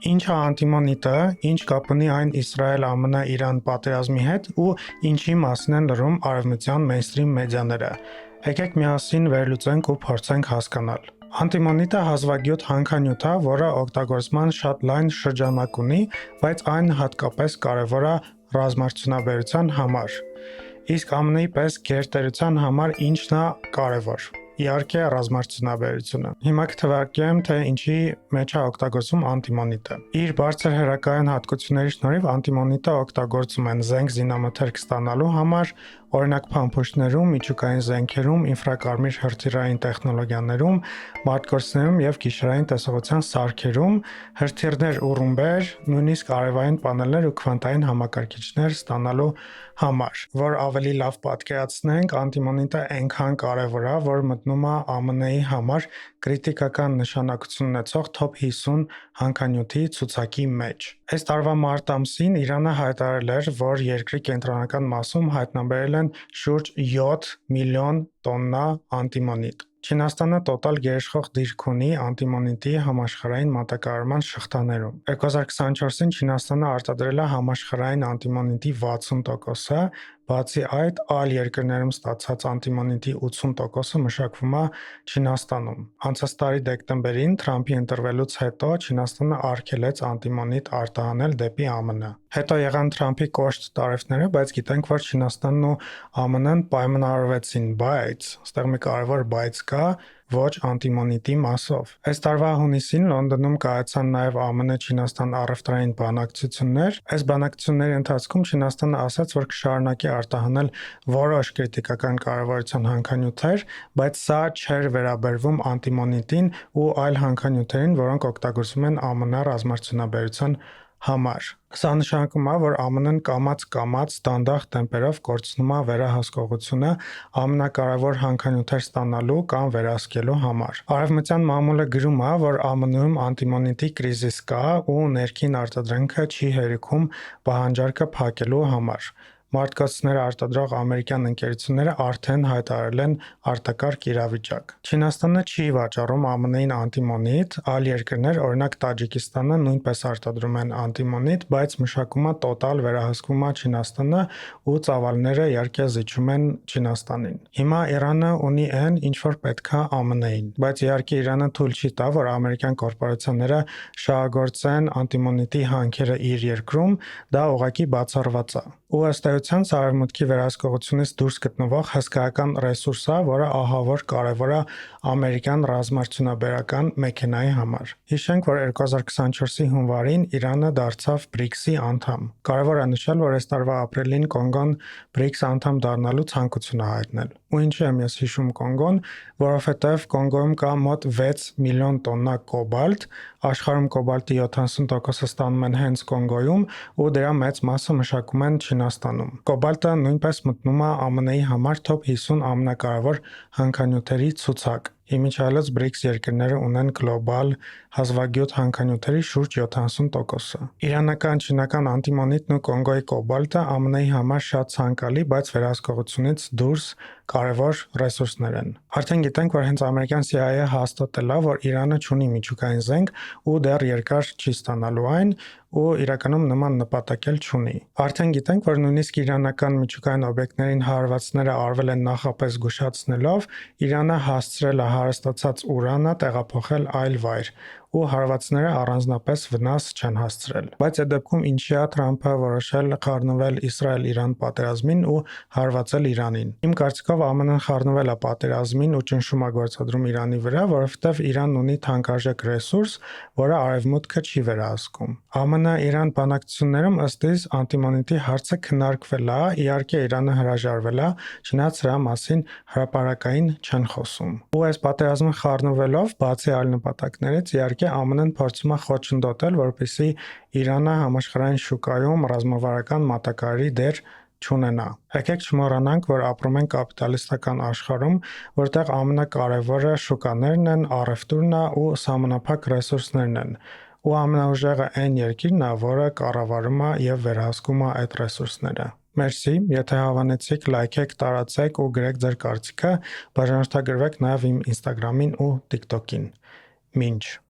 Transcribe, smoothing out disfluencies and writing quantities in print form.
Ինչ է անտիմոնիտը, ինչ կապ ունի այն Իսրայել-ԱՄՆ-Իրան պատերազմի հետ ու ինչի մասին են լրում արևմտյան մեյնսթրիմ մեդիաները։ Եկեք միասին վերլուծենք ու փորձենք հասկանալ։ Անտիմոնիտը հազվագյուտ հանքանյութ է, որը օգտագործման շատ լայն շրջանակ ունի, բայց այն հատկապես կարևոր է ռազմարդյունաբերության համար։ Իսկ ԱՄՆ-ի պես գերտերության համար ինչն է կարևոր։ Իհարկե ռազմարդյունաբերությունը։ Հիմա կթվարկեմ, թե ինչի մեջ է օգտագործում անտիմոնիտը։ Իր բարձր հեռակայուն հատկությունների շնորհիվ անտիմոնիտը օգտագործում են զենք զինամթերք ստանալու համար, օրինակ փամփուշտներում, միջուկային զենքերում, ինֆրակարմիր հրթիռային տեխնոլոգիաներում, մարտկոցներում եւ գիշերային տեսողության սարքերում, հրթիռներ ու ռումբեր, նույնիսկ արևային պանելներ ու քվանտային համակարգիչներ ստանալու համար։ Որ ավելի լավ պատկերացնենք, անտիմոնիտը այնքան կարևոր է, որ մտնում է ԱՄՆ-ի համար կրիտիկական նշանակություն ունեցող top 50 հանքանյութի ցուցակի մեջ։ Այս տարվա մարտ ամսին Իրանը հայտարարել էր, որ երկրի կենտրոնական մասում հայտնաբերել են շուրջ 7 միլիոն տոննա անտիմոնիտ։ Չինաստանը տոտալ գերիշխող դիրք ունի անտիմոնիտի համաշխարհային մատակարարման շղթաներում։ 2024-ին Չինաստանը արտադրել է համաշխարհային անտիմոնիտի 60%-ը, բացի այդ, այլ երկրներում ստացած անտիմոնիտի 80%-ը մշակվում է Չինաստանում։ Անցած տարի դեկտեմբերին Թրամփի ընտրվելուց հետո Չինաստանը արգելեց անտիմոնիտ արտահանել դեպի ԱՄՆ։ Հետո եղան Թրամփի կոշտ տարիֆները, բայց գիտենք, որ Չինաստանն ու ԱՄՆ-ն պայմանավորվեցին, բայց այստեղ մի կարևոր բայց կա, ոչ անտիմոնիտի մասով։ Այս տարվա հունիսին Լոնդոնում կայացան նաև ԱՄՆ-Չինաստան առևտրային բանակցություններ։ Այս բանակցությունների ընթացքում Չինաստանը ասաց, որ կշարունակի արտահանել որոշ կրիտիկական կարևորության հանքանյութեր, բայց սա չէր վերաբերվում անտիմոնիտին ու այլ հանքանյութերին, որոնք օգտագործվում են ԱՄՆ ռազմարդյունաբերության համար։ Սա նշանակում է, որ ԱՄՆ-ն կամաց-կամաց դանդաղ տեմպերով կորցնում է վերահսկողությունը ամենակարևոր հանքանյութեր ստանալու կամ վերահսկելու համար։ Արևմտյան մամուլը գրում է, որ ԱՄՆ-ում անտիմոնիտի կրիզիս կա ու ներքին արտադրանքը չի հերիքում պահանջարկը փակելու համար։ Մարտկոցներ արտադրող ամերիկյան ընկերությունները արդեն հայտարարել են արտակարգ իրավիճակ։ Չինաստանը չի վաճառում ԱՄՆ-ին անտիմոնիտ, այլ երկրներ, օրինակ Տաջիկստանը, նույնպես արտադրում են անտիմոնիտ, բայց մշակումը տոտալ վերահսկվում է Չինաստանը ու ծավալները իհարկե զիջում են Չինաստանին։ Հիմա Իրանը ունի այն, ինչ որ պետք է ԱՄՆ-ին, բայց իհարկե Իրանը թույլ չի տա, որ ամերիկյան կորպորացիաները շահագործեն անտիմոնիտի հանքերը իր երկրում, դա ուղղակի բացառված է։ Ու ըստ էության սա Արևմուտքի վերահսկողությունից դուրս գտնվող հսկայական ռեսուրս է, որը ահավոր կարևոր է ամերիկյան ռազմարդյունաբերական մեքենայի համար։ Հիշենք, որ 2024-ի հունվարին Իրանը դարձավ BRICS-ի անդամ։ Կարևոր է նշել, որ այս տարվա ապրիլին Կոնգոն BRICS անդամ դառնալու ցանկություն է հայտնել։ Ու ինչի եմ ես հիշում Կոնգոն, որովհետև Կոնգոյում կա մոտ 6 միլիոն տոննա կոբալտ, աշխարհում կոբալտի 70%-ը ստանում են հենց Կոնգոյում ու դրա մեծ մասը մշակում են Չինաստանում։ Կոբալտը նույնպես մտնում է ԱՄՆ-ի համար top 50 ամենակարևոր հանքանյութերի ցուցակ։ Իմիջիայլոց BRICS երկրները ունեն գլոբալ հազվագյուտ հանքանյութերի շուրջ 70%-ը։ Իրանական, չինական անտիմոնիտն ու Կոնգոյի կոբալտը ԱՄՆ-ի համար շատ ցանկալի, բայց վերահսկողությունից դուրս կարևոր ռեսուրսներ են։ Արդեն գիտենք, որ հենց ամերիկյան CIA-ը հաստատել է, որ Իրանը չունի միջուկային զենք ու դեռ երկար չի ստանալու այն, ու իրականում նման նպատակ էլ չունի։ Արդեն գիտենք, որ նույնիսկ իրանական միջուկային օբյեկտներին հարվածները արվել են նախապես զգուշացնելով, Իրանը հասցրել է հարստացած ուրանը տեղափոխել այլ վայր, ու հարվածները առանձնապես վնաս չեն հասցրել։ Բայց այդ դեպքում ինչի է Թրամփը որոշել խառնվել Իսրայել-Իրան պատերազմին ու հարվածել Իրանին։ Իմ կարծիքով ԱՄՆ-ն խառնվել է պատերազմին ու ճնշում է գործադրում Իրանի վրա, որովհետև Իրանն ունի թանկարժեք ռեսուրս, որը Արևմուտքը չի վերահսկում։ ԱՄՆ-Իրան բանակցություններում ըստ իս անտիմոնիտի հարցը քննարկվել է, իհարկե Իրանը հրաժարվել է, չնայած սրա մասին հրապարակային չեն խոսում։ Ու այս պատերազմը խառնվելով, բացի այլ նպատակներից, իհարկե ԱՄՆ-ն փորձում է խոչընդոտել, որպեսզի Իրանը համաշխարհային շուկայում ռազմավարական մատակարարի դեր չունենա։ Եկեք չմոռանանք, որ ապրում ենք կապիտալիստական աշխարհում, որտեղ ամենակարևորը շուկաներն են, առևտուրն է ու սահմանափակ ռեսուրսներն են։ Ու ամենաուժեղը այն երկիրն է, որը կառավարում է եւ վերահսկում է այդ ռեսուրսները։ Մերսի, եթե հավանեցիք, լայքեք, տարածեք ու գրեք ձեր կարծիքը, բաժանորդագրվեք նաև իմ Instagram-ին ու TikTok-ին։ Մինչ